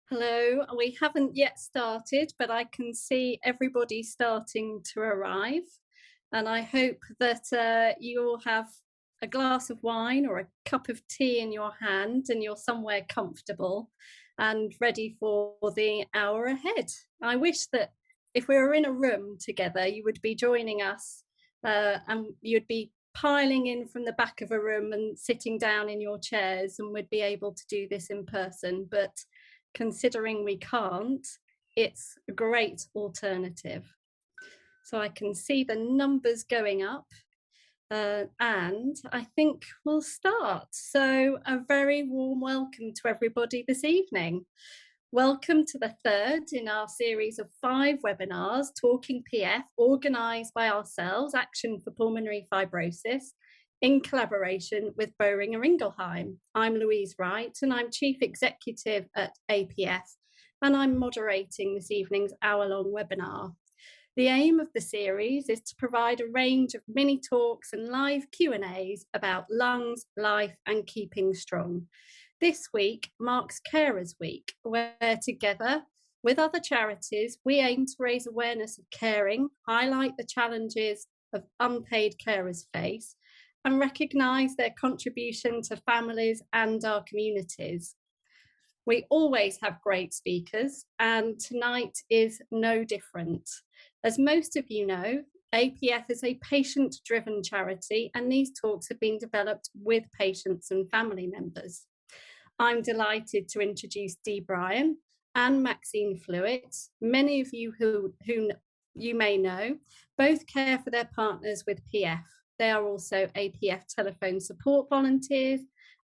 Hello, we haven't yet started, but I can see everybody starting to arrive. And I hope that you all have a glass of wine or a cup of tea in your hand and you're somewhere comfortable and ready for the hour ahead. I wish that if we were in a room together, you would be joining us and you'd be piling in from the back of a room and sitting down in your chairs and would be able to do this in person. But considering we can't, it's a great alternative. So I can see the numbers going up and I think we'll start. So a very warm welcome to everybody this evening. Welcome to the third in our series of 5 webinars, Talking PF, organised by ourselves, Action for Pulmonary Fibrosis, in collaboration with Boehringer Ingelheim. I'm Louise Wright and I'm Chief Executive at APF, and I'm moderating this evening's hour-long webinar. The aim of the series is to provide a range of mini talks and live Q&As about lungs, life and keeping strong. This week marks Carers Week, where together with other charities, we aim to raise awareness of caring, highlight the challenges of unpaid carers face, and recognise their contribution to families and our communities. We always have great speakers, and tonight is no different. As most of you know, APF is a patient-driven charity, and these talks have been developed with patients and family members. I'm delighted to introduce Dee Bryan and Maxine Flewitt. Many of you who you may know both care for their partners with PF. They are also APF telephone support volunteers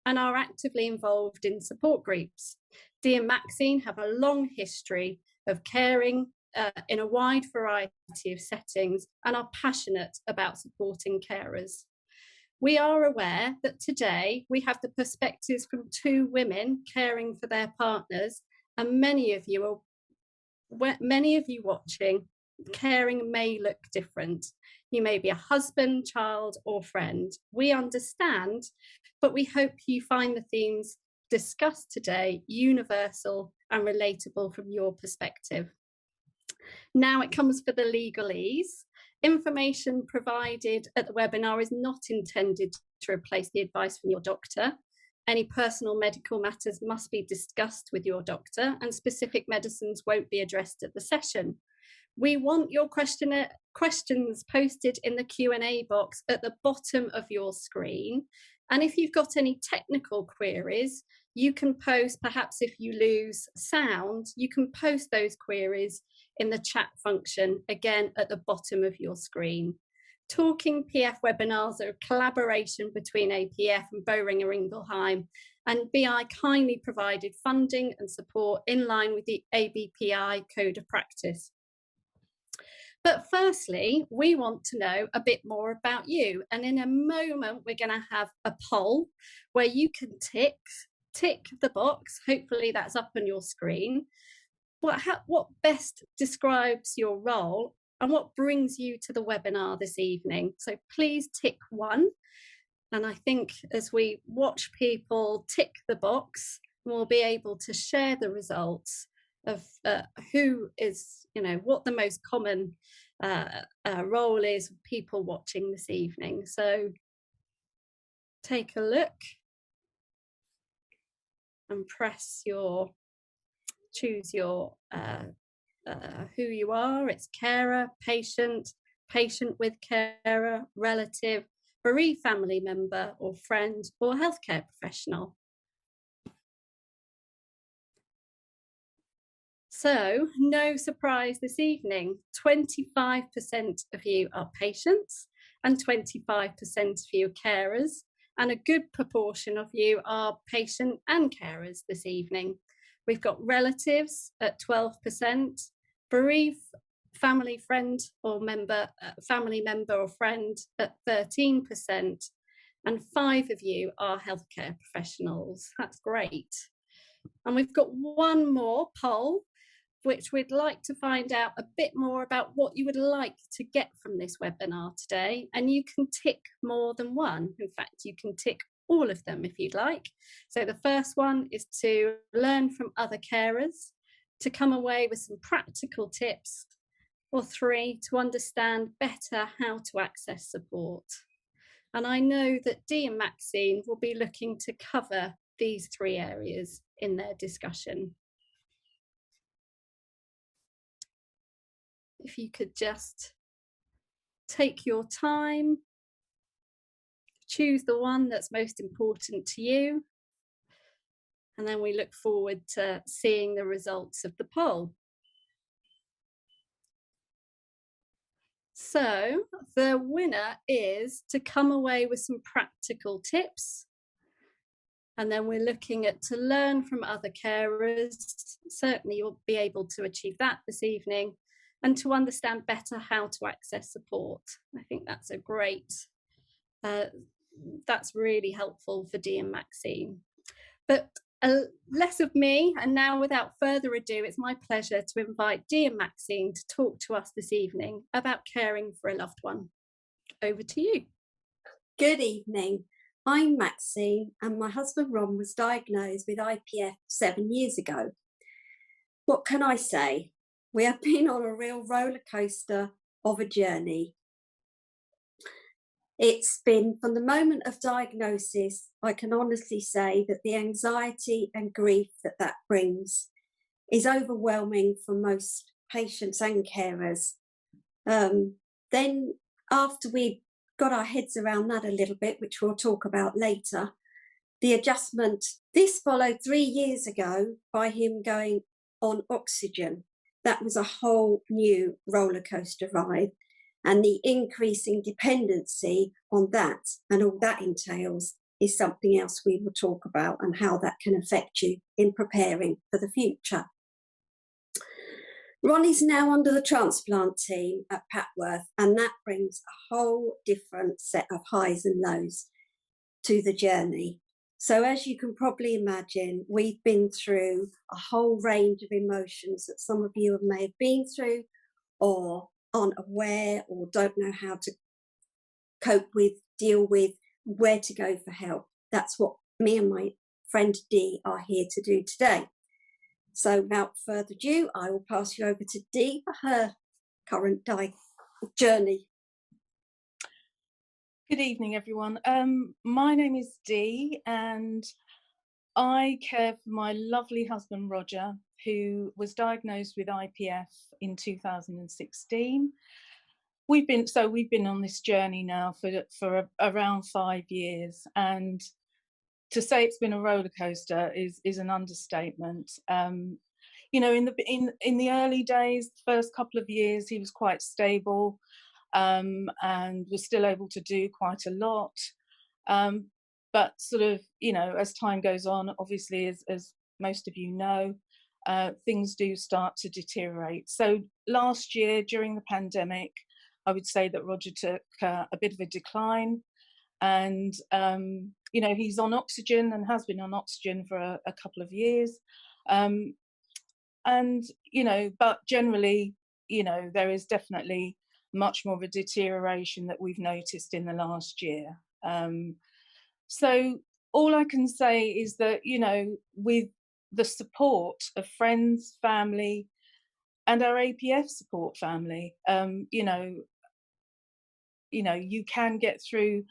and are actively involved in support groups. Dee and Maxine have a long history of caring in a wide variety of settings and are passionate about supporting carers. We are aware that today we have the perspectives from 2 women caring for their partners, and many of you watching, caring may look different. You may be a husband, child, or friend. We understand, but we hope you find the themes discussed today universal and relatable from your perspective. Now it comes for the legalese. Information provided at the webinar is not intended to replace the advice from your doctor. Any personal medical matters must be discussed with your doctor, and specific medicines won't be addressed at the session. We want your questions posted in the Q&A box at the bottom of your screen. And if you've got any technical queries, you can post, perhaps if you lose sound, you can post those queries in the chat function, again at the bottom of your screen. Talking PF webinars are a collaboration between APF and Boehringer Ingelheim, and BI kindly provided funding and support in line with the ABPI Code of Practice. But firstly, we want to know a bit more about you. And in a moment, we're going to have a poll where you can tick the box. Hopefully that's up on your screen. What best describes your role and what brings you to the webinar this evening? So please tick 1. And I think as we watch people tick the box, we'll be able to share the results of who is, what the most common role is of people watching this evening. So take a look and choose your who you are. It's carer, patient with carer, relative, bereaved family member or friend, or healthcare professional. So no surprise this evening, 25% of you are patients and 25% of you are carers, and a good proportion of you are patient and carers this evening. We've got relatives at 12%, bereaved family member or friend at 13%, and 5 of you are healthcare professionals. That's great. And we've got one more poll, which we'd like to find out a bit more about what you would like to get from this webinar today. And you can tick more than one. In fact, you can tick all of them if you'd like. So the first one is to learn from other carers, to come away with some practical tips, or 3, to understand better how to access support. And I know that Dee and Maxine will be looking to cover these 3 areas in their discussion. If you could just take your time, choose the one that's most important to you, and then we look forward to seeing the results of the poll. So the winner is to come away with some practical tips. And then we're looking at to learn from other carers. Certainly you'll be able to achieve that this evening, and to understand better how to access support. I think that's a great, that's really helpful for Dee and Maxine. But less of me, and now without further ado, it's my pleasure to invite Dee and Maxine to talk to us this evening about caring for a loved one. Over to you. Good evening. I'm Maxine, and my husband Ron was diagnosed with IPF 7 years ago. What can I say? We have been on a real roller coaster of a journey. It's been, from the moment of diagnosis, I can honestly say that the anxiety and grief that brings is overwhelming for most patients and carers. Then after we got our heads around that a little bit, which we'll talk about later, the adjustment, this followed 3 years ago by him going on oxygen. That was a whole new roller coaster ride, and the increasing dependency on that and all that entails is something else we will talk about, and how that can affect you in preparing for the future. Ronnie's now under the transplant team at Papworth, and that brings a whole different set of highs and lows to the journey. So as you can probably imagine, we've been through a whole range of emotions that some of you may have been through, or aren't aware, or don't know how to cope with, deal with, where to go for help. That's what me and my friend Dee are here to do today. So without further ado, I will pass you over to Dee for her current journey. Good evening, everyone. My name is Dee, and I care for my lovely husband Roger, who was diagnosed with IPF in 2016. We've been on this journey now for around 5 years, and to say it's been a roller coaster is an understatement. You know, in the early days, the first couple of years, he was quite stable, and was still able to do quite a lot. But sort of, you know, as time goes on, obviously, as most of you know, things do start to deteriorate. So last year, during the pandemic, I would say that Roger took a bit of a decline, and you know, he's on oxygen and has been on oxygen for a couple of years, and you know, but generally, you know, there is definitely much more of a deterioration that we've noticed in the last year. So all I can say is that, you know, with the support of friends, family, and our APF support family, you know, you can get through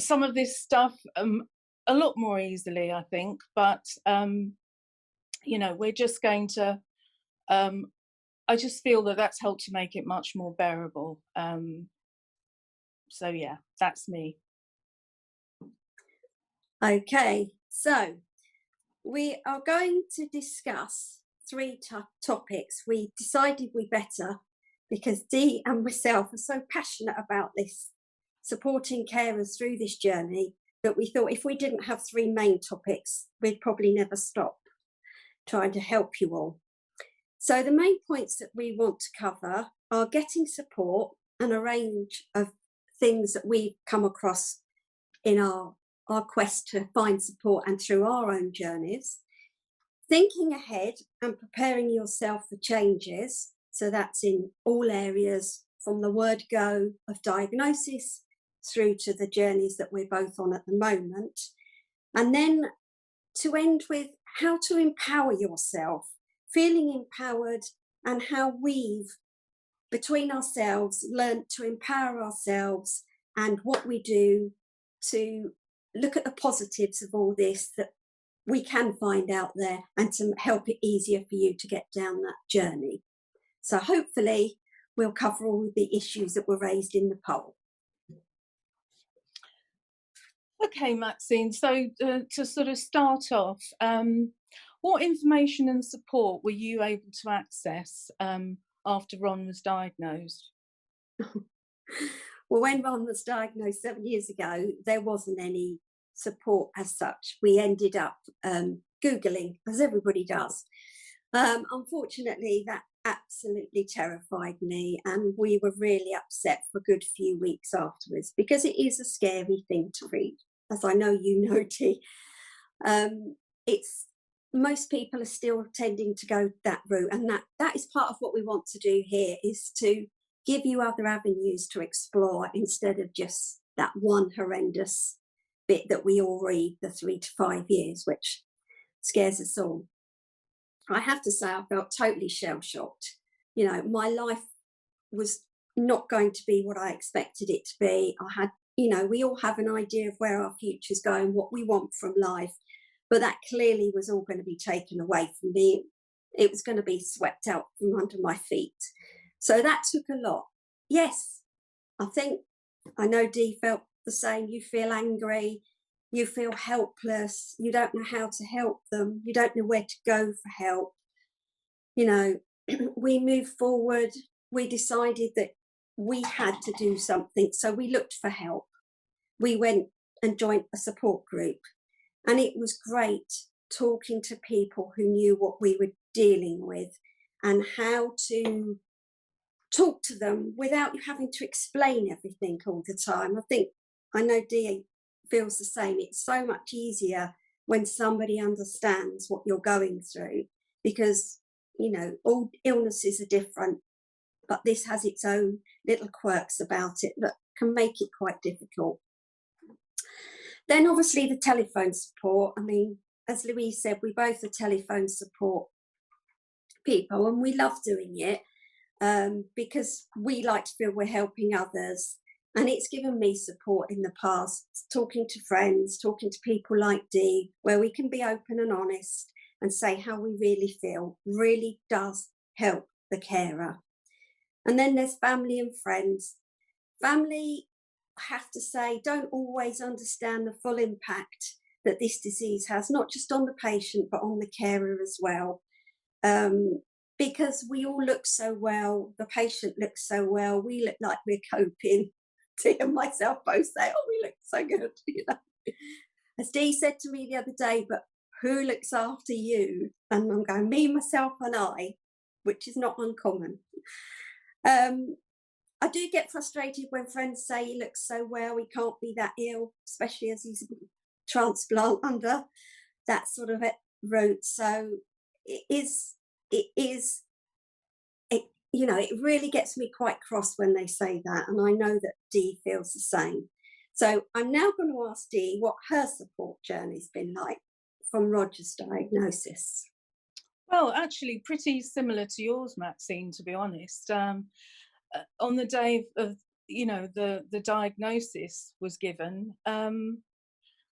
some of this stuff a lot more easily, I think. But you know, we're just going to. I just feel that that's helped to make it much more bearable. So yeah, that's me. Okay, so we are going to discuss 3 topics. We decided we better, because Dee and myself are so passionate about this, supporting carers through this journey, that we thought if we didn't have 3 main topics, we'd probably never stop trying to help you all. So the main points that we want to cover are getting support, and a range of things that we've come across in our quest to find support and through our own journeys. Thinking ahead and preparing yourself for changes. So that's in all areas, from the word go of diagnosis through to the journeys that we're both on at the moment. And then to end with how to empower yourself, feeling empowered, and how we've, between ourselves, learned to empower ourselves, and what we do to look at the positives of all this that we can find out there, and to help it easier for you to get down that journey. So hopefully we'll cover all the issues that were raised in the poll. Okay, Maxine, so to sort of start off, what information and support were you able to access after Ron was diagnosed? Well, when Ron was diagnosed 7 years ago, there wasn't any support as such. We ended up Googling, as everybody does. Unfortunately, that absolutely terrified me, and we were really upset for a good few weeks afterwards, because it is a scary thing to read, as I know you know, T. It's most people are still tending to go that route, and that is part of what we want to do here, is to give you other avenues to explore instead of just that one horrendous bit that we all read, the 3 to 5 years, which scares us all. I have to say, I felt totally shell-shocked. You know, my life was not going to be what I expected it to be. I had, you know, we all have an idea of where our future's going, what we want from life, but that clearly was all going to be taken away from me. It was going to be swept out from under my feet. So that took a lot. Yes, I know Dee felt the same. You feel angry, you feel helpless, you don't know how to help them, you don't know where to go for help. You know, we moved forward, we decided that we had to do something, so we looked for help. We went and joined a support group, and it was great talking to people who knew what we were dealing with and how to talk to them without you having to explain everything all the time. I know Dee feels the same. It's so much easier when somebody understands what you're going through, because, you know, all illnesses are different, but this has its own little quirks about it that can make it quite difficult. Then obviously the telephone support. I mean, as Louise said, we both are telephone support people, and we love doing it because we like to feel we're helping others. And it's given me support in the past, talking to friends, talking to people like Dee, where we can be open and honest and say how we really feel, really does help the carer. And then there's family and friends. Family, I have to say, don't always understand the full impact that this disease has, not just on the patient, but on the carer as well. Because we all look so well, the patient looks so well, we look like we're coping. Dee and myself both say, oh, we look so good, you know. As Dee said to me the other day, but who looks after you? And I'm going, me, myself and I, which is not uncommon. I do get frustrated when friends say he looks so well, he can't be that ill, especially as he's a transplant under that sort of route. So you know, it really gets me quite cross when they say that, and I know that Dee feels the same. So I'm now going to ask Dee what her support journey's been like from Roger's diagnosis. Well, actually pretty similar to yours, Maxine, to be honest. On the day of, you know, the diagnosis was given,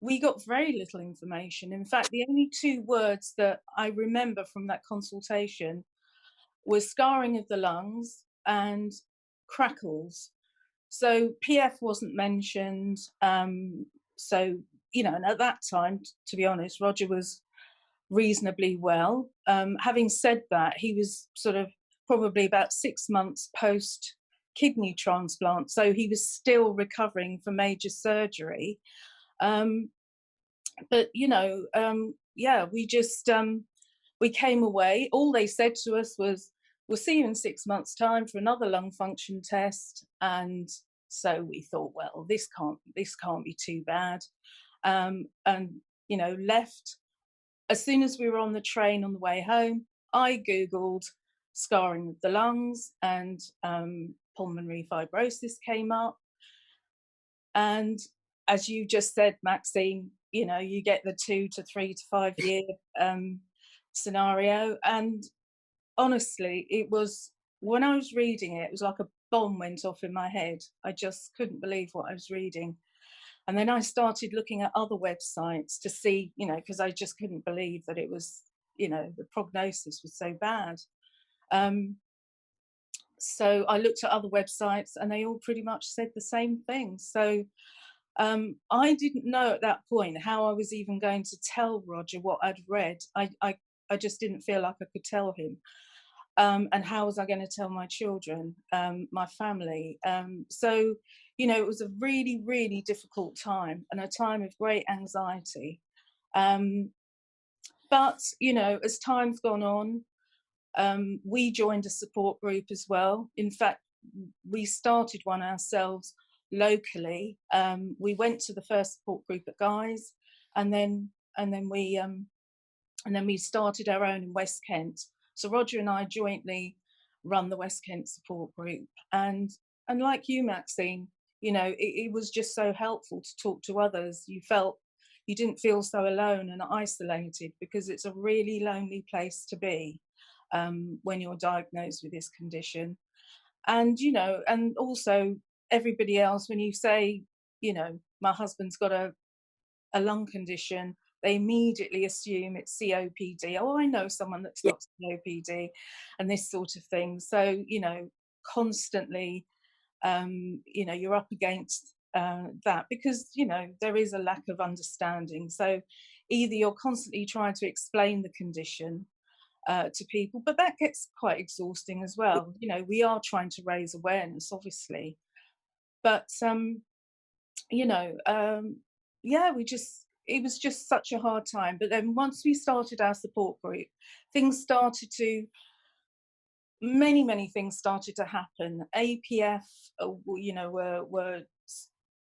we got very little information. In fact, the only 2 words that I remember from that consultation was scarring of the lungs and crackles. So PF wasn't mentioned. So, you know, and at that time, to be honest, Roger was reasonably well. Having said that, he was sort of probably about 6 months post kidney transplant, so he was still recovering from major surgery. But you know, yeah, we just we came away. All they said to us was, we'll see you in 6 months' time for another lung function test. And so we thought, well, this can't be too bad. And you know, left. As soon as we were on the train on the way home, I Googled scarring of the lungs, and pulmonary fibrosis came up. And as you just said, Maxine, you know, you get the 2 to 3 to 5 year scenario. And honestly, it was, when I was reading it, it was like a bomb went off in my head. I just couldn't believe what I was reading. And then I started looking at other websites to see, you know, because I just couldn't believe that it was, you know, the prognosis was so bad. So I looked at other websites and they all pretty much said the same thing. So I didn't know at that point how I was even going to tell Roger what I'd read. I just didn't feel like I could tell him. And how was I going to tell my children, my family? So, you know, it was a really, really difficult time and a time of great anxiety. But, you know, as time's gone on, we joined a support group as well. In fact, we started one ourselves locally. We went to the first support group at Guy's, and then we started our own in West Kent. So Roger and I jointly run the West Kent support group, and like you, Maxine, you know, it was just so helpful to talk to others. You didn't feel so alone and isolated, because it's a really lonely place to be when you're diagnosed with this condition. And, you know, and also everybody else, when you say, you know, my husband's got a lung condition, they immediately assume it's COPD. Oh, I know someone that's got COPD and this sort of thing. So, you know, constantly, you know, you're up against that, because, you know, there is a lack of understanding. So either you're constantly trying to explain the condition to people, but that gets quite exhausting as well. You know, we are trying to raise awareness, obviously, but you know, yeah, it was just such a hard time. But then once we started our support group, many things started to happen. APF, you know, were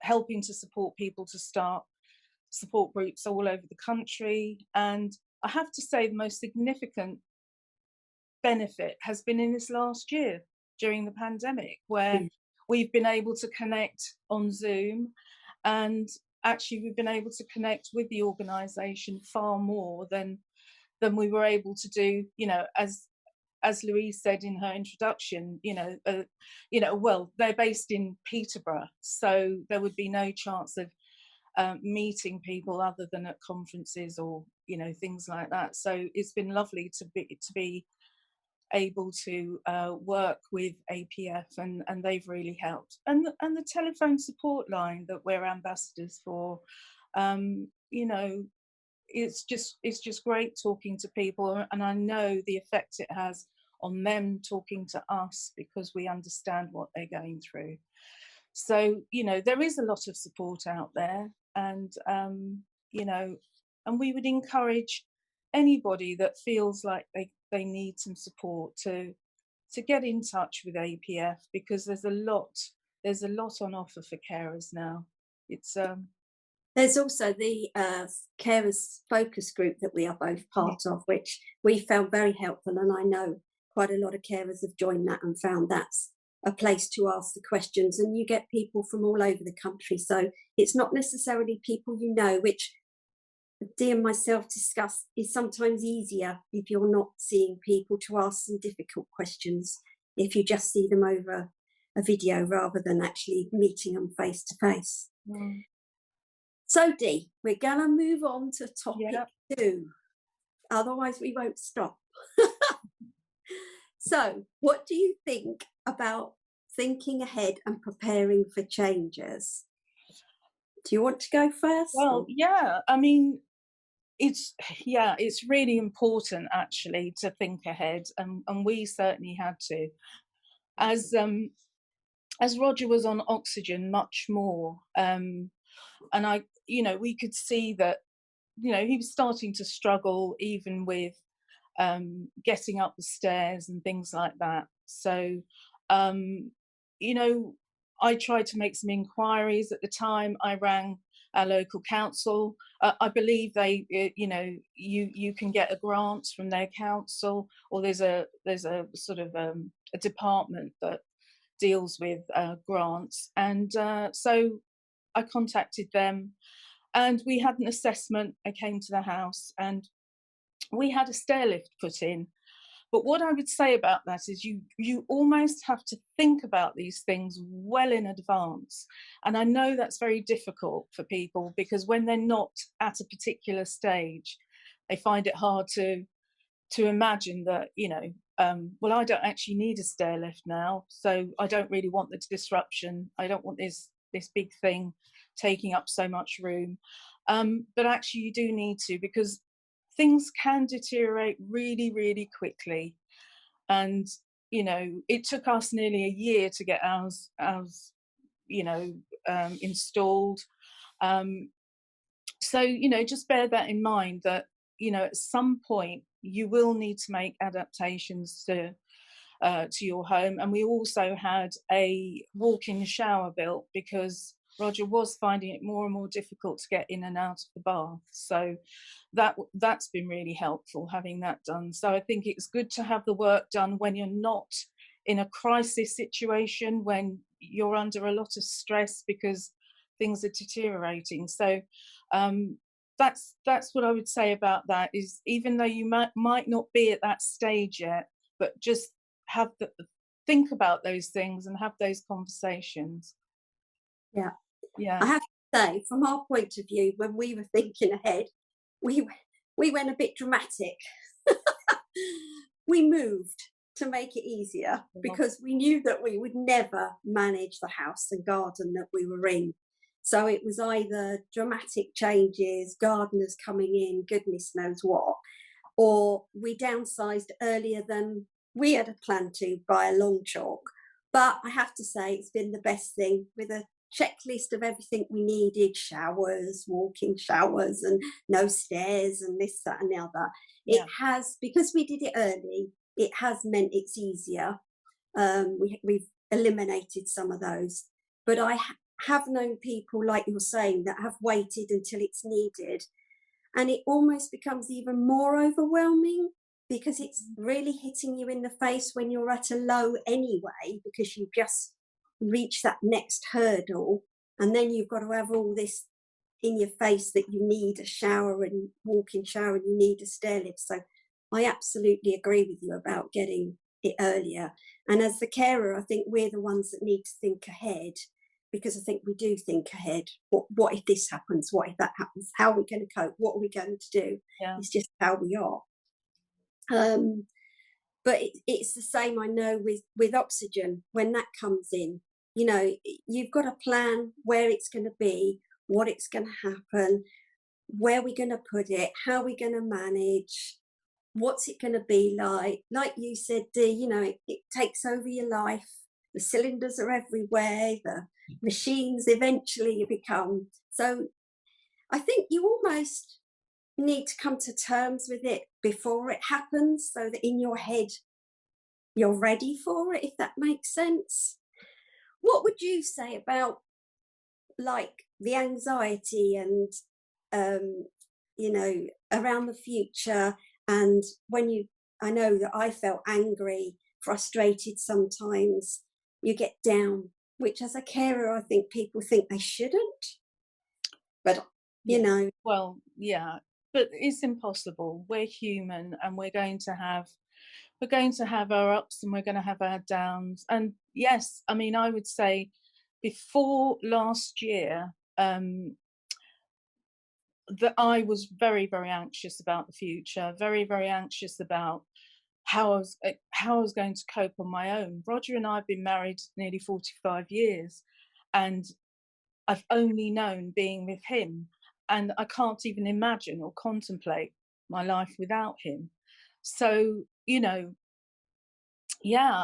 helping to support people to start support groups all over the country. And I have to say, the most significant benefit has been in this last year during the pandemic, where we've been able to connect on Zoom, and actually we've been able to connect with the organisation far more than we were able to do, you know, as Louise said in her introduction, you know, well, they're based in Peterborough, so there would be no chance of meeting people other than at conferences or, you know, things like that. So it's been lovely to be able to work with APF, and they've really helped. And the telephone support line that we're ambassadors for, you know, it's just great talking to people, and I know the effect it has on them talking to us, because we understand what they're going through. So, you know, there is a lot of support out there, and you know, and we would encourage anybody that feels like they need some support to get in touch with APF, because there's a lot on offer for carers now. It's There's also the carers focus group that we are both part of, which we found very helpful, and I know quite a lot of carers have joined that and found that's a place to ask the questions, and you get people from all over the country, so it's not necessarily people you know, which Dee and myself discussed is sometimes easier if you're not seeing people, to ask some difficult questions if you just see them over a video rather than actually meeting them face to face. So Dee, we're gonna move on to topic 2, otherwise we won't stop. So what do you think about thinking ahead and preparing for changes? Do you want to go first? Well, yeah, I mean, it's really important actually to think ahead, and we certainly had to. As Roger was on oxygen much more, and I, you know, we could see that, you know, he was starting to struggle even with getting up the stairs and things like that. So, you know, I tried to make some inquiries at the time. I rang our local council. I believe they, you know, you can get a grant from their council, or there's a sort of a department that deals with grants. And so I contacted them, and we had an assessment. I came to the house and we had a stair lift put in. But what I would say about that is you almost have to think about these things well in advance. And I know that's very difficult for people, because when they're not at a particular stage, they find it hard to imagine that, well, I don't actually need a stair lift now, so I don't really want the disruption. I don't want this big thing taking up so much room. But actually you do need to, because things can deteriorate really, really quickly. And, it took us nearly a year to get ours installed. So, just bear that in mind, that, at some point you will need to make adaptations to your home. And we also had a walk-in shower built, because Roger was finding it more and more difficult to get in and out of the bath. So that's been really helpful, having that done. So I think it's good to have the work done when you're not in a crisis situation, when you're under a lot of stress because things are deteriorating. So that's what I would say about that, is even though you might not be at that stage yet, but just think about those things and have those conversations. Yeah. I have to say, from our point of view, when we were thinking ahead, we went a bit dramatic. We moved to make it easier, because we knew that we would never manage the house and garden that we were in. So it was either dramatic changes, gardeners coming in, goodness knows what, or we downsized earlier than we had planned to by a long chalk. But I have to say, it's been the best thing, with a checklist of everything we needed: showers, walk-in showers, and no stairs, and this, that, and the other. Yeah. It has, because we did it early, it has meant it's easier. We've eliminated some of those. But I have known people, like you're saying, that have waited until it's needed. And it almost becomes even more overwhelming, because it's really hitting you in the face when you're at a low anyway, because you just reach that next hurdle, and then you've got to have all this in your face that you need a shower and walk-in shower, and you need a stair lift. So I absolutely agree with you about getting it earlier. And as the carer, I think we're the ones that need to think ahead, because I think we do think ahead. What if this happens? What if that happens? How are we going to cope? What are we going to do? Yeah. It's just how we are. But it's the same, I know, with oxygen. When that comes in, you've got to plan where it's going to be, what it's going to happen, where we're going to put it, how we're going to manage, what's it going to be like. Like you said, Dee, it takes over your life. The cylinders are everywhere, the machines eventually become. So I think you almost need to come to terms with it before it happens, so that in your head you're ready for it, if that makes sense. What would you say about, like, the anxiety and around the future, and when I know that I felt angry, frustrated sometimes, you get down, which as a carer I think people think they shouldn't, but well, yeah, but it's impossible. We're human, and we're going to have our ups and we're going to have our downs. And yes, I mean, I would say before last year that I was very, very anxious about the future, very, very anxious about how I was going to cope on my own. Roger and I have been married nearly 45 years, and I've only known being with him, and I can't even imagine or contemplate my life without him. So, yeah,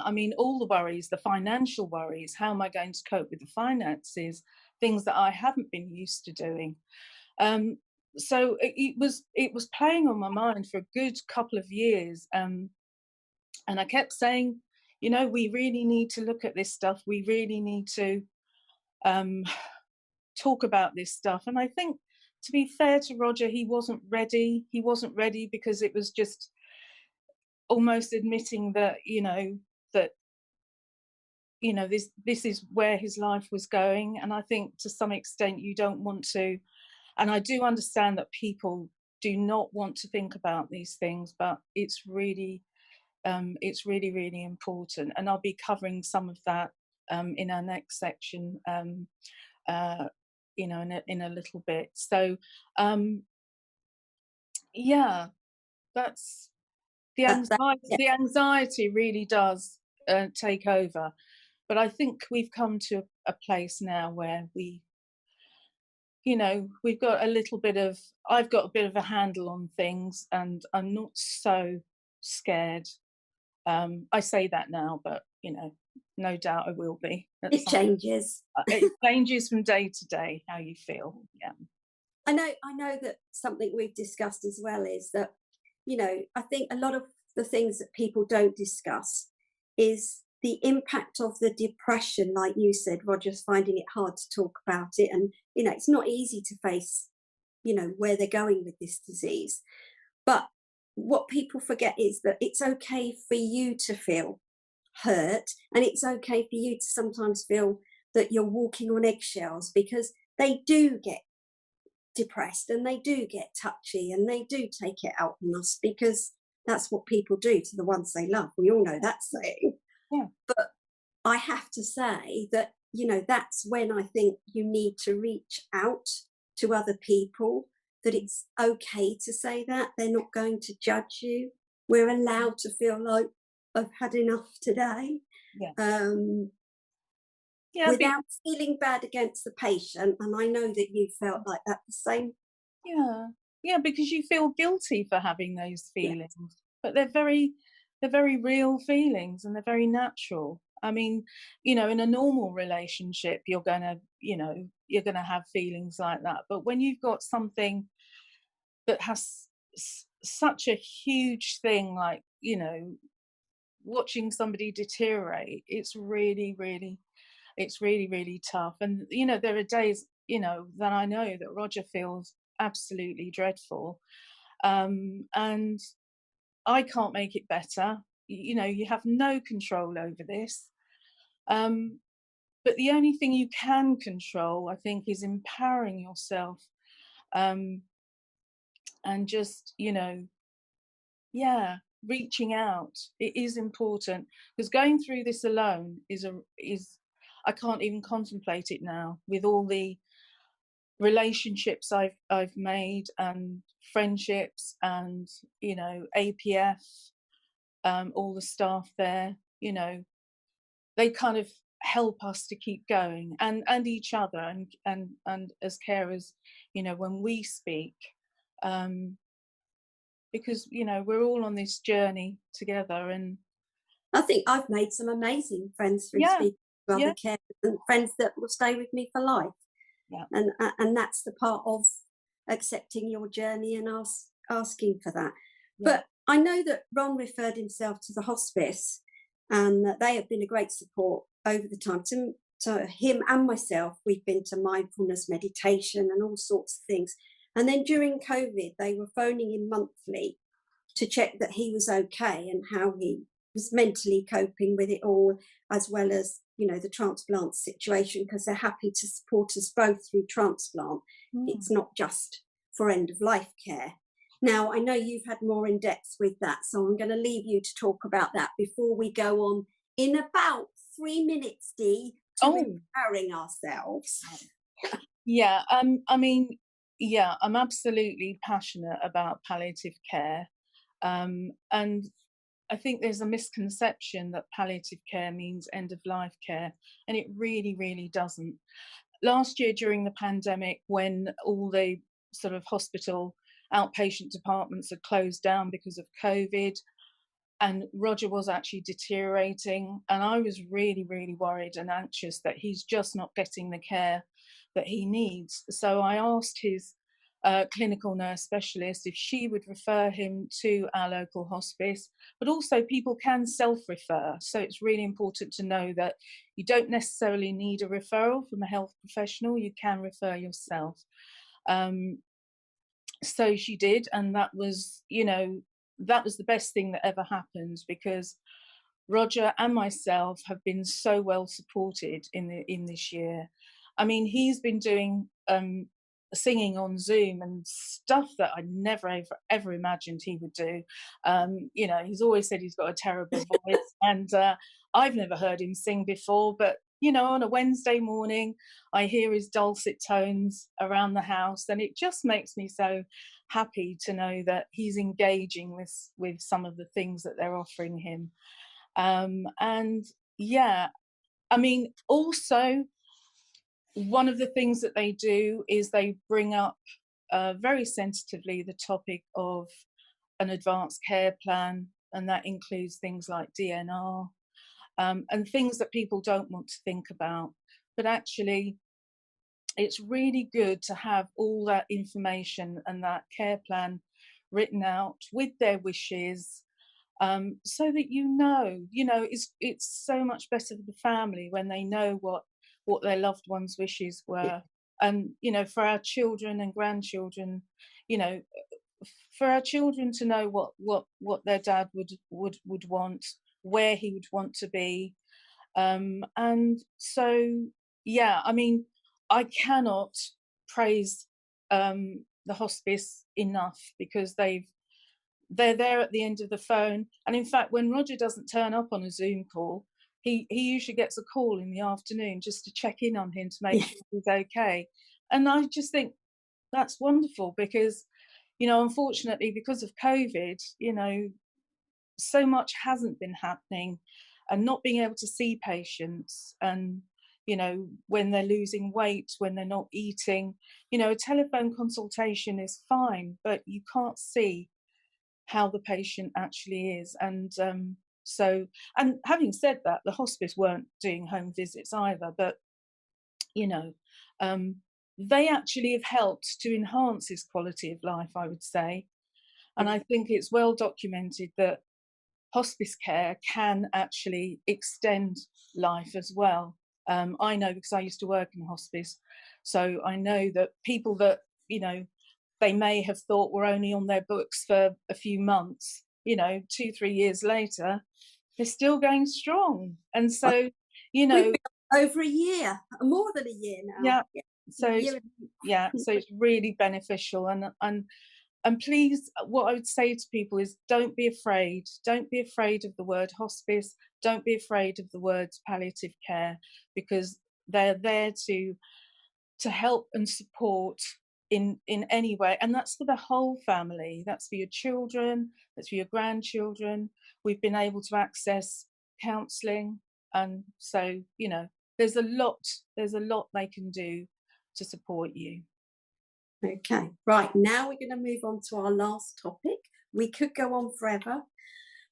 I mean, all the worries, the financial worries, how am I going to cope with the finances, things that I haven't been used to doing. So it was playing on my mind for a good couple of years. And I kept saying, we really need to look at this stuff. We really need to talk about this stuff. And I think, to be fair to Roger, he wasn't ready. He wasn't ready, because it was just almost admitting that, you know, this is where his life was going, and I think to some extent you don't want to, and I do understand that people do not want to think about these things, but it's really really important, and I'll be covering some of that in our next section, you know, in a little bit. So yeah, that's the anxiety. Yeah. The anxiety really does take over, but I think we've come to a place now where we, you know, we've got a little bit of, I've got a bit of a handle on things, and I'm not so scared. I say that now, but you know, no doubt I will be. It changes. It changes from day to day how you feel. Yeah. I know that something we've discussed as well is that, you know, I think a lot of the things that people don't discuss is the impact of the depression, like you said, Roger's finding it hard to talk about it. And, you know, it's not easy to face, you know, where they're going with this disease. But what people forget is that it's okay for you to feel hurt, and it's okay for you to sometimes feel that you're walking on eggshells, because they do get depressed and they do get touchy and they do take it out on us, because that's what people do to the ones they love. We all know that saying. Yeah. But I have to say that, you know, that's when I think you need to reach out to other people, that it's okay to say that. They're not going to judge you. We're allowed to feel like, I've had enough today. Yeah. Without feeling bad against the patient. And I know that you felt like that the same. Yeah, because you feel guilty for having those feelings, yes. But they're very real feelings, and they're very natural. I mean, you know, in a normal relationship, you're gonna have feelings like that. But when you've got something that has such a huge thing, like, you know, watching somebody deteriorate, it's really tough. And you know, there are days, you know, that I know that Roger feels absolutely dreadful, and I can't make it better. You know, you have no control over this, but the only thing you can control, I think, is empowering yourself, and just, you know, reaching out. It is important, because going through this alone is I can't even contemplate it now, with all the relationships I've made, and friendships, and, you know, APF, all the staff there, you know, they kind of help us to keep going, and each other, and as carers, you know, when we speak, because, you know, we're all on this journey together. And I think I've made some amazing friends through speaking to other carers, and friends that will stay with me for life. And that's the part of accepting your journey and asking for that. But I know that Ron referred himself to the hospice, and that they have been a great support over the time. To him and myself, we've been to mindfulness meditation and all sorts of things. And then during COVID, they were phoning him monthly to check that he was okay and how he was mentally coping with it all, as well as, you know, the transplant situation, because they're happy to support us both through transplant. It's not just for end of life care. Now, I know you've had more in depth with that, so I'm going to leave you to talk about that before we go on in about 3 minutes, Dee, to empowering ourselves. I mean, I'm absolutely passionate about palliative care, and I think there's a misconception that palliative care means end of life care, and it really doesn't. Last year during the pandemic, when all the sort of hospital outpatient departments had closed down because of COVID, and Roger was actually deteriorating, and I was really worried and anxious that he's just not getting the care that he needs. So I asked his clinical nurse specialist if she would refer him to our local hospice, but also people can self-refer. So it's really important to know that you don't necessarily need a referral from a health professional, you can refer yourself. So she did, and that was, you know, that was the best thing that ever happened, because Roger and myself have been so well supported in this year. I mean, he's been doing singing on Zoom and stuff that I never ever imagined he would do. You know, he's always said he's got a terrible voice, and I've never heard him sing before. But you know, on a Wednesday morning, I hear his dulcet tones around the house, and it just makes me so happy to know that he's engaging with some of the things that they're offering him. And yeah, I mean, also one of the things that they do is they bring up very sensitively the topic of an advanced care plan, and that includes things like DNR, and things that people don't want to think about. But actually, it's really good to have all that information and that care plan written out with their wishes, so that you know, it's so much better for the family when they know what their loved ones' wishes were. And you know, for our children and grandchildren, you know, for our children to know what their dad would want, where he would want to be. And so yeah, I mean, I cannot praise the hospice enough, because they're there at the end of the phone. And in fact, when Roger doesn't turn up on a Zoom call, he usually gets a call in the afternoon just to check in on him to make sure he's okay. And I just think that's wonderful, because, you know, unfortunately, because of COVID, you know, so much hasn't been happening, and not being able to see patients, and you know, when they're losing weight, when they're not eating, you know, a telephone consultation is fine, but you can't see how the patient actually is. And so, and having said that, the hospice weren't doing home visits either, but you know, they actually have helped to enhance his quality of life, I would say. And I think it's well documented that hospice care can actually extend life as well. I know, because I used to work in hospice, so I know that people that, you know, they may have thought were only on their books for a few months, you know, 2-3 years later, they're still going strong. And so, you know, over a year, more than a year now. yeah. So so it's really beneficial. And please, what I would say to people is, don't be afraid. Don't be afraid of the word hospice. Don't be afraid of the words palliative care, because they're there to help and support in any way. And that's for the whole family. That's for your children, that's for your grandchildren. We've been able to access counselling. And so, you know, there's a lot they can do to support you. Okay, right, now we're going to move on to our last topic. We could go on forever,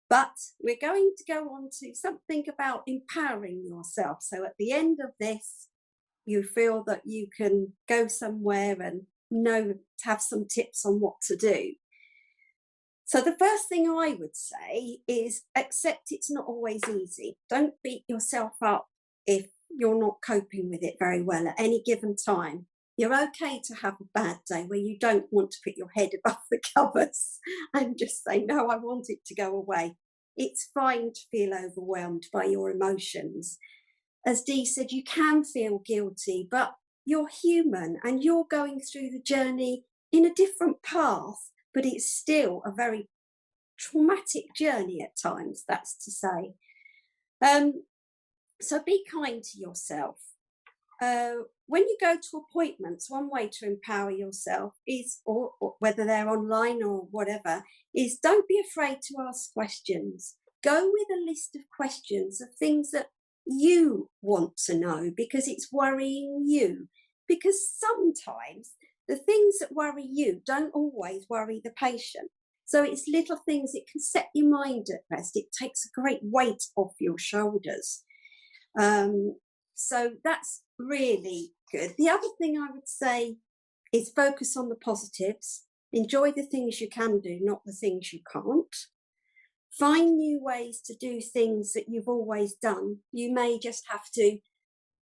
but we're going to go on to something about empowering yourself. So at the end of this, you feel that you can go somewhere and have some tips on what to do. So the first thing I would say is accept it's not always easy. Don't beat yourself up if you're not coping with it very well at any given time. You're okay to have a bad day where you don't want to put your head above the covers and just say, no, I want it to go away. It's fine to feel overwhelmed by your emotions. As Dee said, you can feel guilty, but you're human and you're going through the journey in a different path, but it's still a very traumatic journey at times, that's to say. So be kind to yourself. When you go to appointments, one way to empower yourself is, or whether they're online or whatever, is don't be afraid to ask questions. Go with a list of questions of things that you want to know because it's worrying you. Because sometimes the things that worry you don't always worry the patient. So it's little things that can set your mind at rest. It takes a great weight off your shoulders. So that's really good. The other thing I would say is focus on the positives. Enjoy the things you can do, not the things you can't. Find new ways to do things that you've always done. You may just have to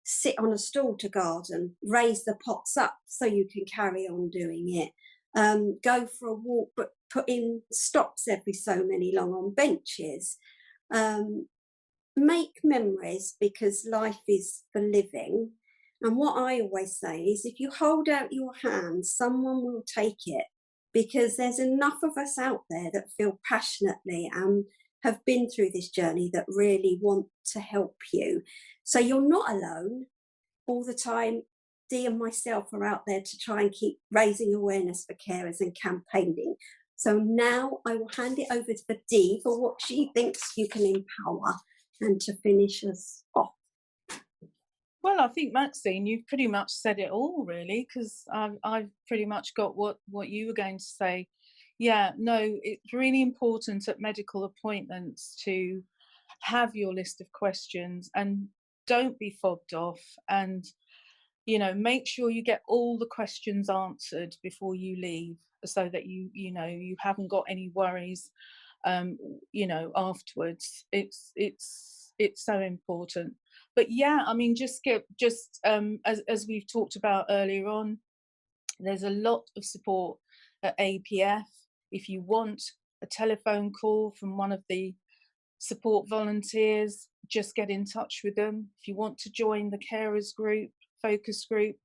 sit on a stool to garden, raise the pots up so you can carry on doing it. Go for a walk, but put in stops every so many long on benches. make memories, because life is for living. And what I always say is, if you hold out your hand, someone will take it, because there's enough of us out there that feel passionately and have been through this journey that really want to help you. So you're not alone. All the time, Dee and myself are out there to try and keep raising awareness for carers and campaigning. So now I will hand it over to Dee for what she thinks you can empower and to finish us off. Well, I think, Maxine, you've pretty much said it all, really, because I've pretty much got what you were going to say. Yeah, no, it's really important at medical appointments to have your list of questions and don't be fobbed off, and, you know, make sure you get all the questions answered before you leave, so that you know, you haven't got any worries, you know, afterwards. It's so important. But yeah, I mean, as we've talked about earlier on, there's a lot of support at APF. If you want a telephone call from one of the support volunteers, just get in touch with them. If you want to join the carers group, focus group,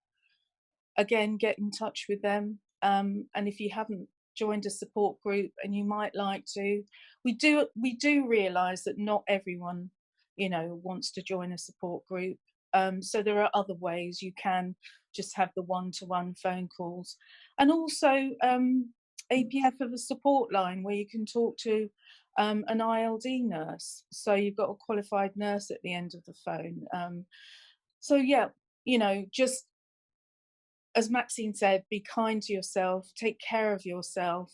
again, get in touch with them. And if you haven't joined a support group and you might like to, we do realise that not everyone, you know, wants to join a support group. So there are other ways. You can just have the one-to-one phone calls, and also APF have a support line where you can talk to an ILD nurse. So you've got a qualified nurse at the end of the phone. So yeah, you know, just as Maxine said, be kind to yourself, take care of yourself.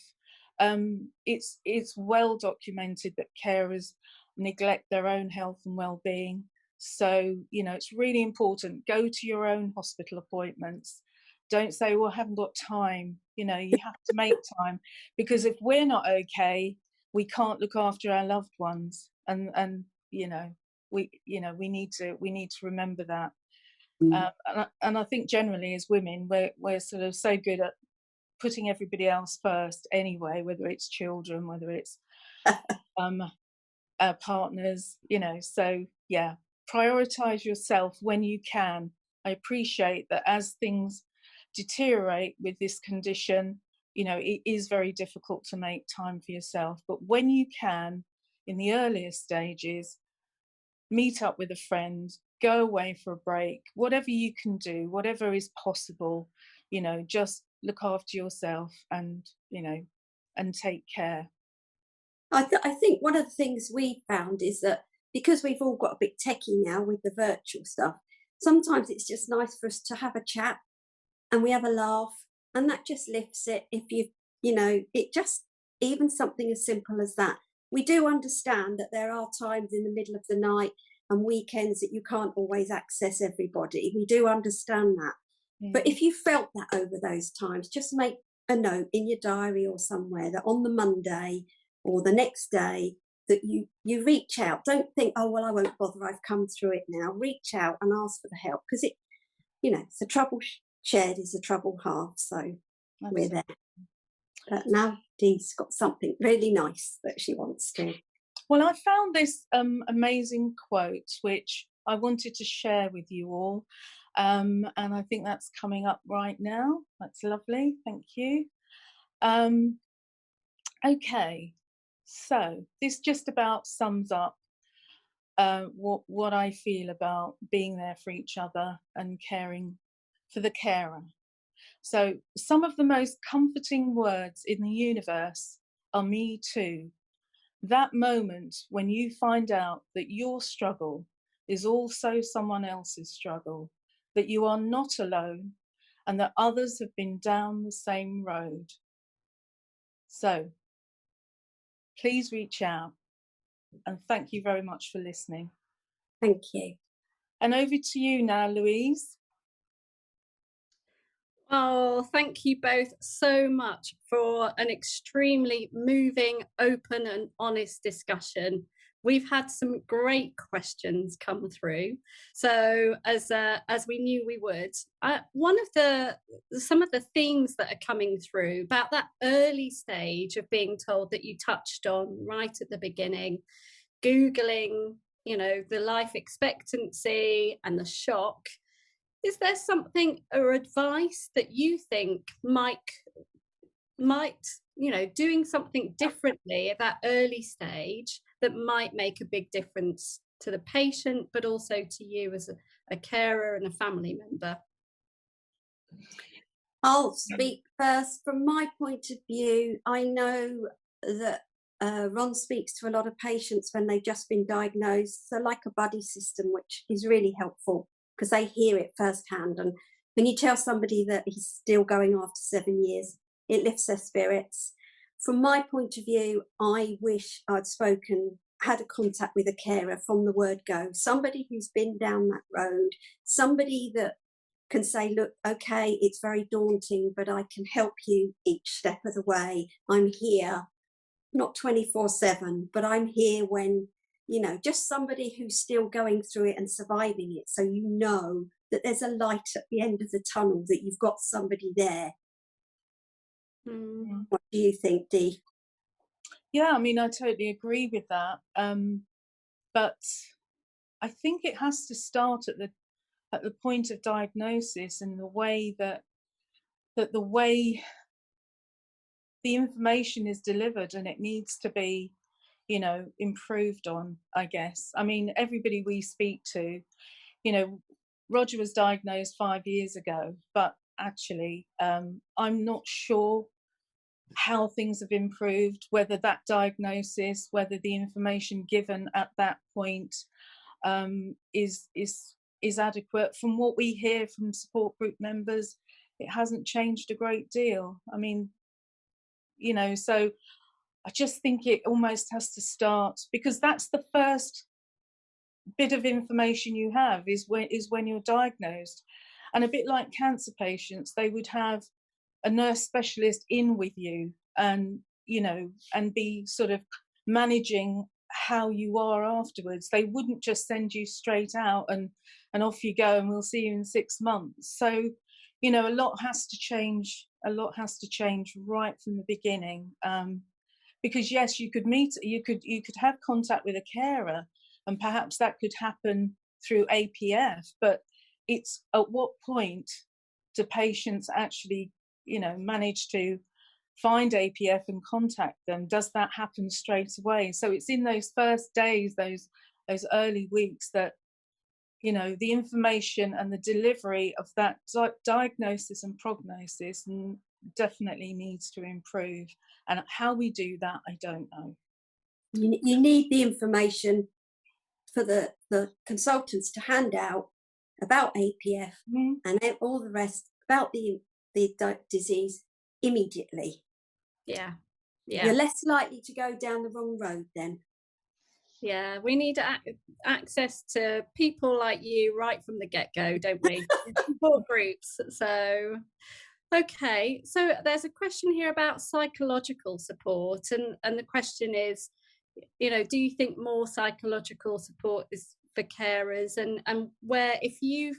It's well documented that carers neglect their own health and well-being. So, you know, it's really important. Go to your own hospital appointments. Don't say, well, I haven't got time. You know, you have to make time, because if we're not okay, we can't look after our loved ones. And you know, we need to remember that. And I think generally as women, we're sort of so good at putting everybody else first anyway, whether it's children, whether it's our partners, you know. So yeah, prioritize yourself when you can. I appreciate that as things deteriorate with this condition, you know, it is very difficult to make time for yourself. But when you can, in the earlier stages, meet up with a friend, go away for a break, whatever you can do, whatever is possible, you know, just look after yourself and, you know, and take care. I think one of the things we found is that because we've all got a bit techie now with the virtual stuff, sometimes it's just nice for us to have a chat and we have a laugh, and that just lifts it. If you know, it just, even something as simple as that. We do understand that there are times in the middle of the night and weekends that you can't always access everybody. We do understand that. But if you felt that over those times, just make a note in your diary or somewhere that on the Monday or the next day that you reach out. Don't think, oh, well, I won't bother, I've come through it now. Reach out and ask for the help, because it, you know, it's the trouble shared is the trouble halved. So absolutely, we're there. But now Dee's got something really nice that she wants to. Well, I found this amazing quote, which I wanted to share with you all. And I think that's coming up right now. That's lovely. Thank you. Okay. So this just about sums up what I feel about being there for each other and caring for the carer. So some of the most comforting words in the universe are "me too." That moment when you find out that your struggle is also someone else's struggle, that you are not alone, and that others have been down the same road. So please reach out, and thank you very much for listening. Thank you. And over to you now, Louise. Oh, thank you both so much for an extremely moving, open and honest discussion. We've had some great questions come through. So as we knew we would, some of the themes that are coming through about that early stage of being told that you touched on right at the beginning, Googling you know, the life expectancy and the shock, is there something or advice that you think might, you know, doing something differently at that early stage that might make a big difference to the patient, but also to you as a carer and a family member? I'll speak first. From my point of view, I know that Ron speaks to a lot of patients when they've just been diagnosed, so like a buddy system, which is really helpful because they hear it firsthand. And when you tell somebody that he's still going after 7 years, it lifts their spirits. From my point of view, I wish I'd had a contact with a carer from the word go, somebody who's been down that road, somebody that can say, look, okay, it's very daunting, but I can help you each step of the way. I'm here, not 24/7, but I'm here when, you know, just somebody who's still going through it and surviving it. So you know that there's a light at the end of the tunnel, that you've got somebody there. What do you think, Dee? Yeah, I mean, I totally agree with that. But I think it has to start at the point of diagnosis, and the way that the way the information is delivered, and it needs to be, you know, improved on, I guess. I mean, everybody we speak to, you know, Roger was diagnosed 5 years ago, but actually, I'm not sure how things have improved, whether that diagnosis, whether the information given at that point is adequate. From what we hear from support group members, it hasn't changed a great deal. I mean, you know, so I just think it almost has to start, because that's the first bit of information you have, is when you're diagnosed. And a bit like cancer patients, they would have a nurse specialist in with you, and, you know, and be sort of managing how you are afterwards. They wouldn't just send you straight out and off you go and we'll see you in 6 months. So, you know, a lot has to change right from the beginning. Because yes, you could have contact with a carer, and perhaps that could happen through APF, but it's at what point do patients actually, you know, manage to find APF and contact them? Does that happen straight away? So it's in those first days, those early weeks, that, you know, the information and the delivery of that diagnosis and prognosis definitely needs to improve. And how we do that, I don't know. You need the information for the consultants to hand out about APF and all the rest about the disease immediately. Yeah. You're less likely to go down the wrong road then. Yeah, we need access to people like you right from the get-go, don't we? Support groups. So, okay. So there's a question here about psychological support, and the question is, you know, do you think more psychological support is for carers, and where, if you've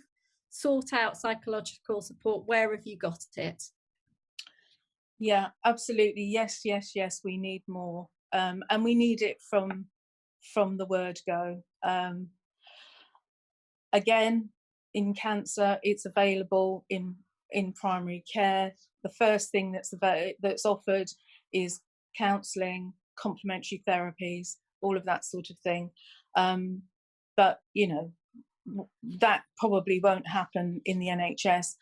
sought out psychological support, where have you got it? Yeah, absolutely. Yes, we need more, and we need it from the word go. Again, in cancer, it's available in primary care. The first thing that's offered is counselling, complementary therapies, all of that sort of thing. But, you know, that probably won't happen in the NHS.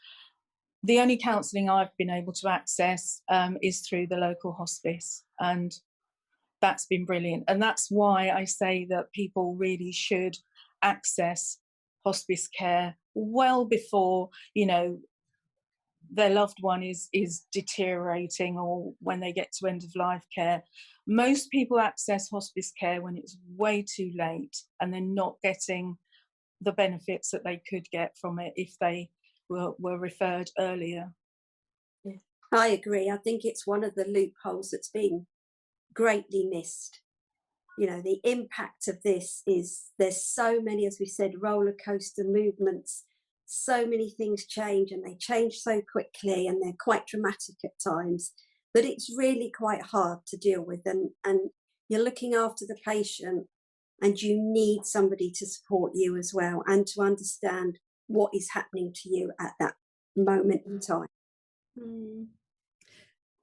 The only counselling I've been able to access is through the local hospice, and that's been brilliant. And that's why I say that people really should access hospice care well before, you know, their loved one is deteriorating, or when they get to end of life care. Most people access hospice care when it's way too late, and they're not getting the benefits that they could get from it if they were referred earlier. Yeah, I agree. I think it's one of the loopholes that's been greatly missed. You know, the impact of this is, there's so many, as we said, roller coaster movements. So many things change, and they change so quickly, and they're quite dramatic at times, that it's really quite hard to deal with. And you're looking after the patient, and you need somebody to support you as well, and to understand what is happening to you at that moment in time.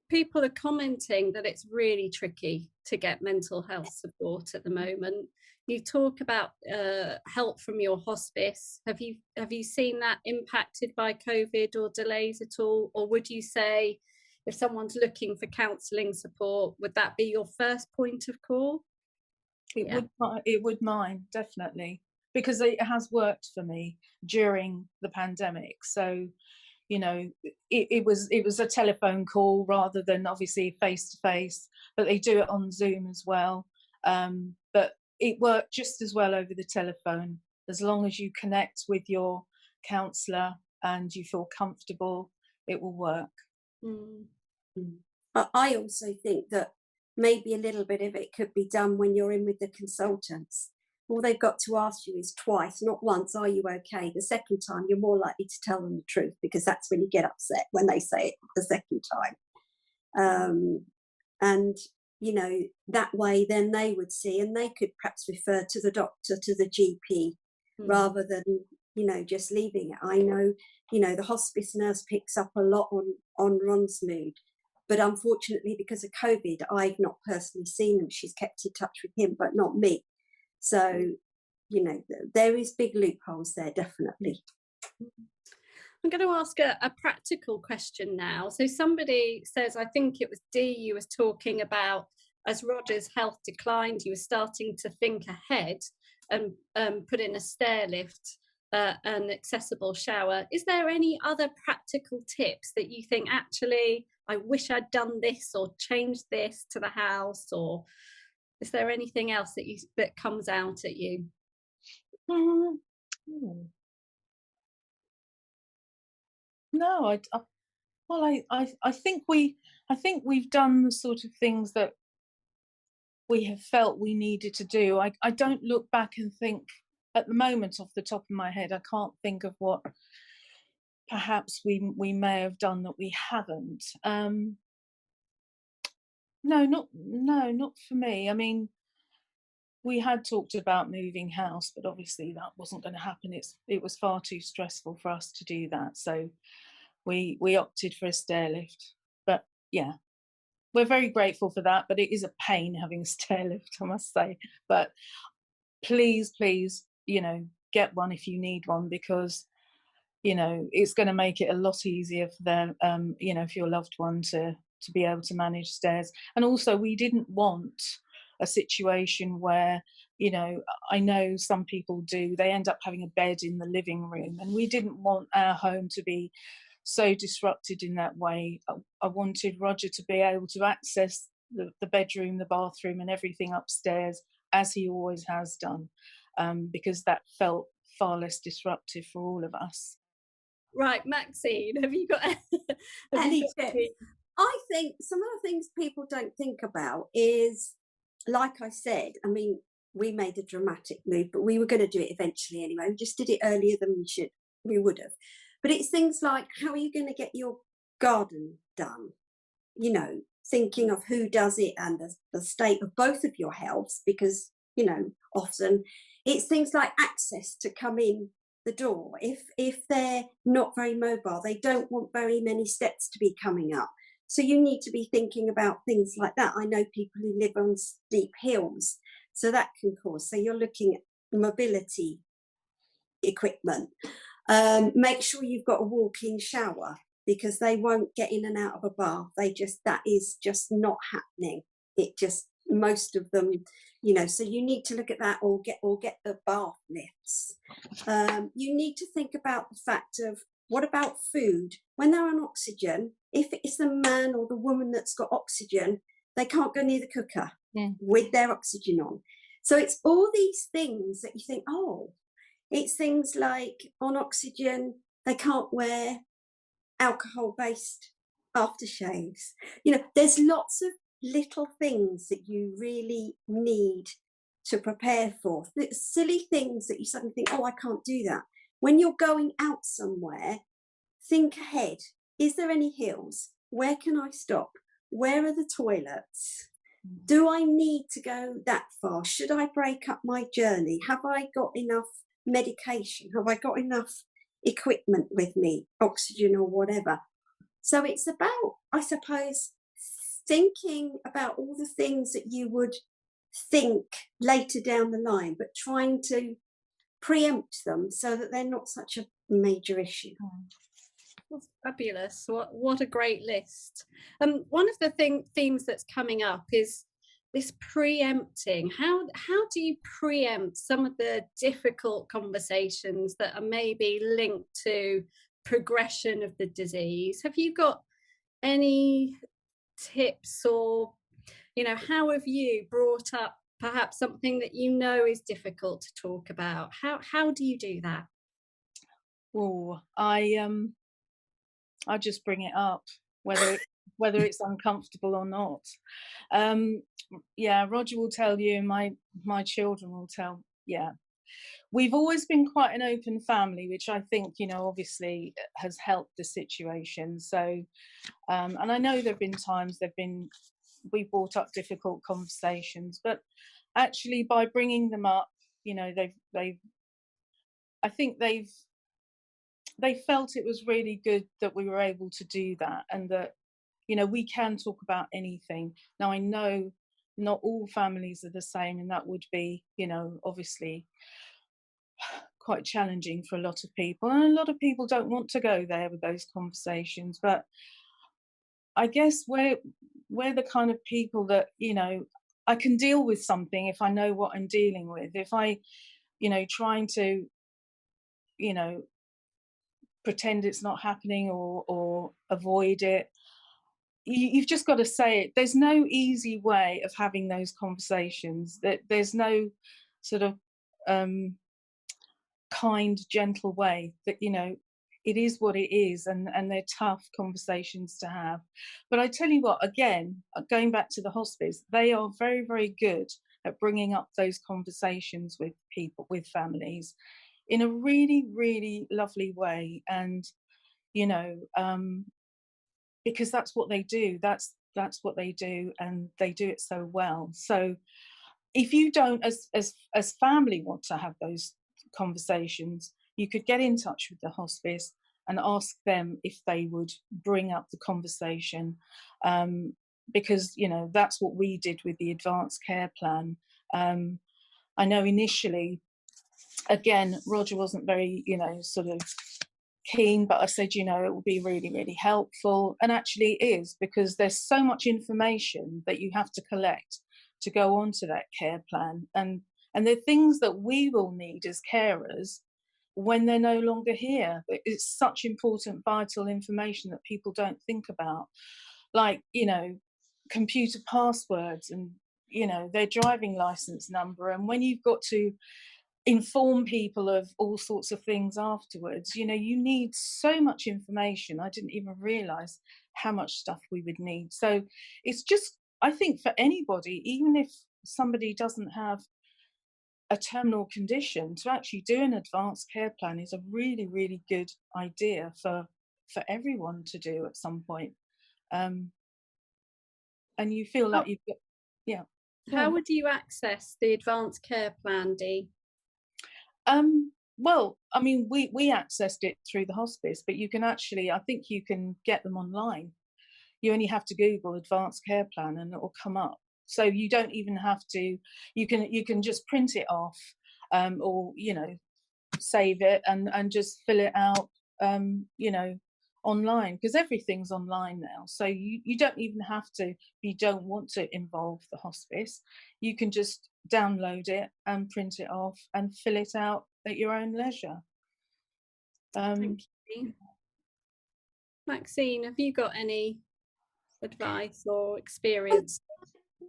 People are commenting that it's really tricky to get mental health support at the moment. You talk about help from your hospice. Have you seen that impacted by COVID or delays at all? Or would you say, if someone's looking for counselling support, would that be your first point of call? It would mine, definitely, because it has worked for me during the pandemic. So, you know, it was a telephone call rather than obviously face to face, but they do it on Zoom as well. But it worked just as well over the telephone, as long as you connect with your counsellor and you feel comfortable, it will work. I also think that maybe a little bit of it could be done when you're in with the consultants. All they've got to ask you is twice, not once, are you okay? The second time, you're more likely to tell them the truth, because that's when you get upset, when they say it the second time. And, you know, that way then they would see, and they could perhaps refer to the doctor, to the GP, rather than, you know, just leaving it. I know, you know, the hospice nurse picks up a lot on Ron's mood. But unfortunately, because of COVID, I've not personally seen him. She's kept in touch with him, but not me. So, you know, there is big loopholes there, definitely. I'm going to ask a practical question now. So somebody says, I think it was Dee you was talking about, as Roger's health declined, you were starting to think ahead and put in a stair lift, an accessible shower. Is there any other practical tips that you think, actually, I wish I'd done this or changed this to the house? Or is there anything else that comes out at you? No, I think we've done the sort of things that we have felt we needed to do. I don't look back and think at the moment, off the top of my head, I can't think of what perhaps we may have done that we haven't. No, not for me. I mean, we had talked about moving house, but obviously that wasn't going to happen. It was far too stressful for us to do that. So we opted for a stair lift. But yeah, we're very grateful for that, but it is a pain having a stair lift, I must say. But please, you know, get one if you need one, because, you know, it's going to make it a lot easier for them, you know, for your loved one to be able to manage stairs. And also, we didn't want a situation where, you know, I know some people do, they end up having a bed in the living room, and we didn't want our home to be so disrupted in that way. I wanted Roger to be able to access the bedroom, the bathroom and everything upstairs, as he always has done, because that felt far less disruptive for all of us. Right, Maxine, have you got any tips? I think some of the things people don't think about is, like I said, I mean, we made a dramatic move, but we were going to do it eventually anyway. We just did it earlier than we would have. But it's things like, how are you going to get your garden done? You know, thinking of who does it and the state of both of your healths, because, you know, often it's things like access to come in the door. If they're not very mobile, they don't want very many steps to be coming up. So you need to be thinking about things like that. I know people who live on steep hills, so that can cause. So you're looking at mobility equipment. Make sure you've got a walk-in shower, because they won't get in and out of a bath. That is just not happening. Most of them, you know, so you need to look at that, or get the bath lifts. You need to think about the fact of, what about food? When they're on oxygen, if it's the man or the woman that's got oxygen, they can't go near the cooker with their oxygen on. So it's all these things that you think, oh, it's things like on oxygen, they can't wear alcohol-based aftershaves. You know, there's lots of little things that you really need to prepare for. Silly things that you suddenly think, oh, I can't do that. When you're going out somewhere, think ahead. Is there any hills? Where can I stop? Where are the toilets? Do I need to go that far? Should I break up my journey? Have I got enough medication? Have I got enough equipment with me, oxygen or whatever? So it's about, I suppose, thinking about all the things that you would think later down the line, but trying to preempt them so that they're not such a major issue. That's fabulous. What a great list. One of the themes that's coming up is this preempting. How do you preempt some of the difficult conversations that are maybe linked to progression of the disease? Have you got any tips, or how have you brought up perhaps something that is difficult to talk about? How do you do that? Oh, I just bring it up, whether it's uncomfortable or not. Yeah, Roger will tell you, my children will tell. Yeah, we've always been quite an open family, which I think, obviously has helped the situation. So, and I know there've been times we brought up difficult conversations, but actually by bringing them up, I think they felt it was really good that we were able to do that, and that we can talk about anything. Now, I know not all families are the same, and that would be obviously quite challenging for a lot of people, and a lot of people don't want to go there with those conversations. But I guess we're the kind of people that I can deal with something if I know what I'm dealing with. If I trying to pretend it's not happening or avoid it, you've just got to say it. There's no easy way of having those conversations. That there's no sort of kind, gentle way. That it is what it is, and they're tough conversations to have. But I tell you what, again, going back to the hospice, they are very, very good at bringing up those conversations with people, with families, in a really, really lovely way. And because that's what they do. That's what they do, and they do it so well. So if you don't, as family, want to have those conversations, you could get in touch with the hospice and ask them if they would bring up the conversation, because that's what we did with the advanced care plan. I know initially, again, Roger wasn't very sort of keen, but I said it will be really, really helpful, and actually it is, because there's so much information that you have to collect to go on to that care plan, and the things that we will need as carers when they're no longer here. It's such important, vital information that people don't think about, like computer passwords and their driving license number. And when you've got to inform people of all sorts of things afterwards, you need so much information. I didn't even realize how much stuff we would need. So it's just, I think, for anybody, even if somebody doesn't have a terminal condition, to actually do an advanced care plan is a really, really good idea for everyone to do at some point. And you feel like you've got, yeah. How would you access the advanced care plan, Dee? Well, I mean, we accessed it through the hospice, but you can actually, I think you can get them online. You only have to Google advanced care plan and it will come up. So you don't even have to, you can just print it off, or, save it and just fill it out, online, because everything's online now. So you don't even have to, if you don't want to involve the hospice, you can just download it and print it off and fill it out at your own leisure. Thank you. Maxine, have you got any advice or experience?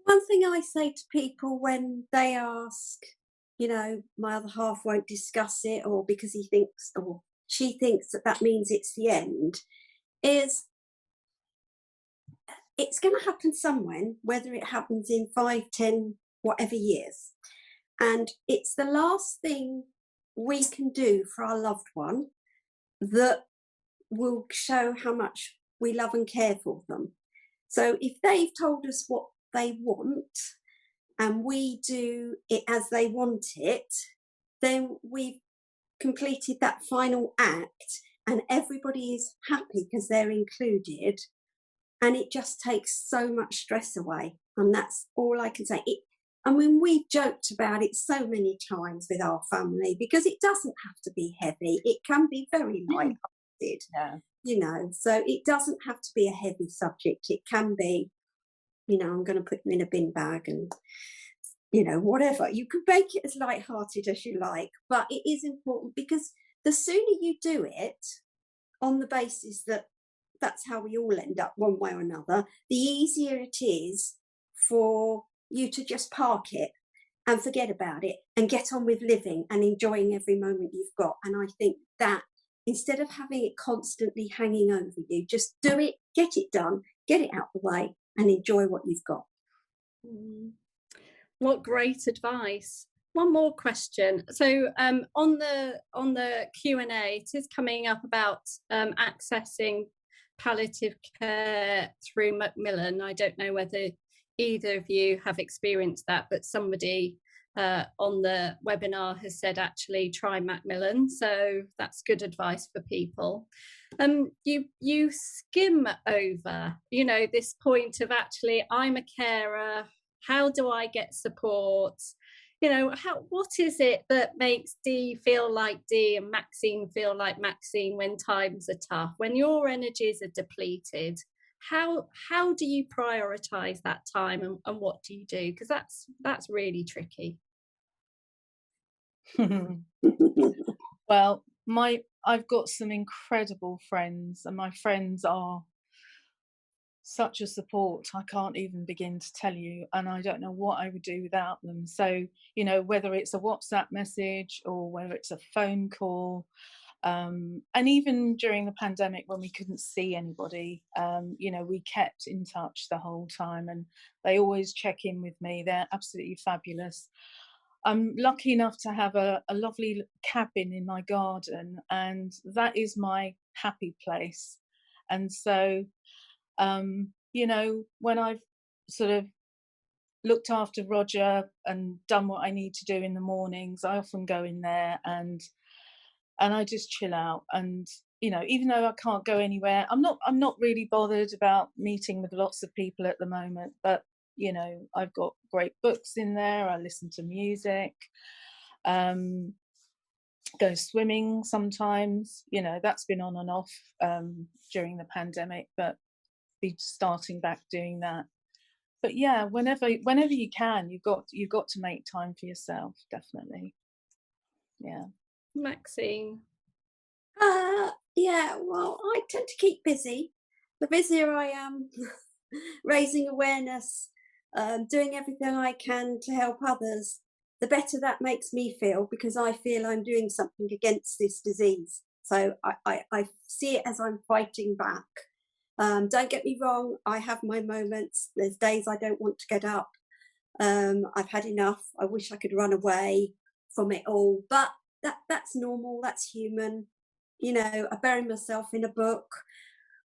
One thing I say to people when they ask, my other half won't discuss it, or because he thinks or she thinks that means it's the end, is it's going to happen somewhere, whether it happens in 5, 10, whatever years. And it's the last thing we can do for our loved one that will show how much we love and care for them. So if they've told us what they want and we do it as they want it, then we've completed that final act and everybody is happy because they're included, and it just takes so much stress away. And that's all I can say. I mean, we've joked about it so many times with our family because it doesn't have to be heavy. It can be very light-hearted, you know, so it doesn't have to be a heavy subject. It can be, you know, I'm going to put them in a bin bag and, you know, whatever. You can make it as light-hearted as you like, but it is important because the sooner you do it on the basis that that's how we all end up one way or another, the easier it is for you to just park it and forget about it and get on with living and enjoying every moment you've got. And I think that instead of having it constantly hanging over you, just do it, get it done, get it out the way and enjoy what you've got. What great advice. One more question. So on the Q&A, it is coming up about accessing palliative care through Macmillan. I don't know whether either of you have experienced that, but somebody on the webinar has said actually try Macmillan, so that's good advice for people. You skim over, you know, this point of actually I'm a carer, how do I get support? You know, what is it that makes Dee feel like Dee and Maxine feel like Maxine when times are tough, when your energies are depleted? How do you prioritize that time and what do you do? Because that's really tricky. Well, I've got some incredible friends, and my friends are such a support. I can't even begin to tell you, and I don't know what I would do without them. So, you know, whether it's a WhatsApp message or whether it's a phone call, and even during the pandemic when we couldn't see anybody, you know, we kept in touch the whole time, and they always check in with me. They're absolutely fabulous. I'm lucky enough to have a lovely cabin in my garden, and that is my happy place. And so, you know, when I've sort of looked after Roger and done what I need to do in the mornings, I often go in there and I just chill out. And, you know, even though I can't go anywhere, I'm not really bothered about meeting with lots of people at the moment, but, you know, I've got great books in there. I listen to music, go swimming sometimes, you know, that's been on and off during the pandemic, but be starting back doing that. But yeah, whenever you can, you've got to make time for yourself, definitely. Yeah. Maxine? Yeah, well, I tend to keep busy. The busier I am, raising awareness, doing everything I can to help others, the better that makes me feel, because I feel I'm doing something against this disease. So I see it as I'm fighting back. Don't get me wrong, I have my moments. There's days I don't want to get up. I've had enough. I wish I could run away from it all, but that's normal, that's human. You know, I bury myself in a book.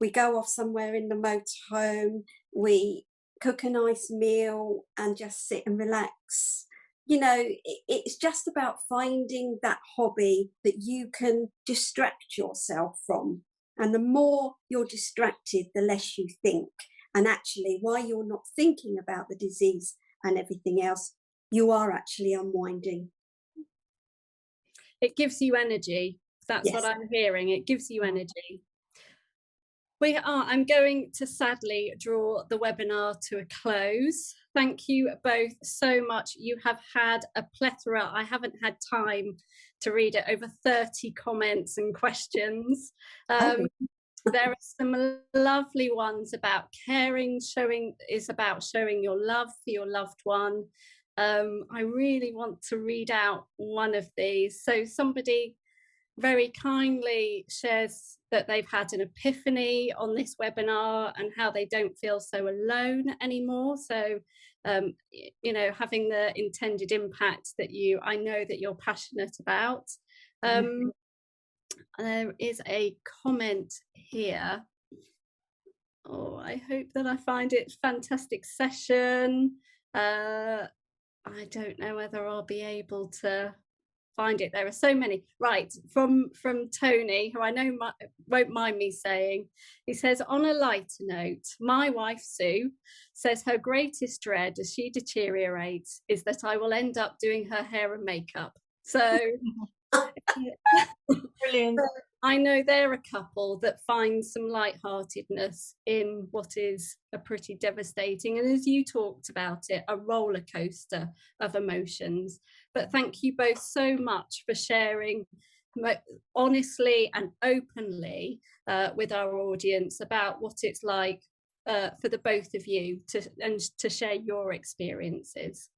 We go off somewhere in the motorhome. We cook a nice meal and just sit and relax. You know, it's just about finding that hobby that you can distract yourself from. And the more you're distracted, the less you think. And actually, while you're not thinking about the disease and everything else, you are actually unwinding. It gives you energy. That's Yes. what I'm hearing. It gives you energy. I'm going to sadly draw the webinar to a close. Thank you both so much. You have had a plethora. I haven't had time to read it, over 30 comments and questions. There are some lovely ones about caring, about showing your love for your loved one. I really want to read out one of these. So somebody very kindly shares that they've had an epiphany on this webinar and how they don't feel so alone anymore. So, you know, having the intended impact that I know that you're passionate about. There is a comment here Oh, I hope that I find it a fantastic session. I don't know whether I'll be able to find it. There are so many. Right, from Tony, who I know won't mind me saying, he says, on a lighter note, my wife Sue says her greatest dread as she deteriorates is that I will end up doing her hair and makeup. So Brilliant. I know they're a couple that find some lightheartedness in what is a pretty devastating, and as you talked about it, a roller coaster of emotions. But thank you both so much for sharing honestly and openly with our audience about what it's like for the both of you to share your experiences.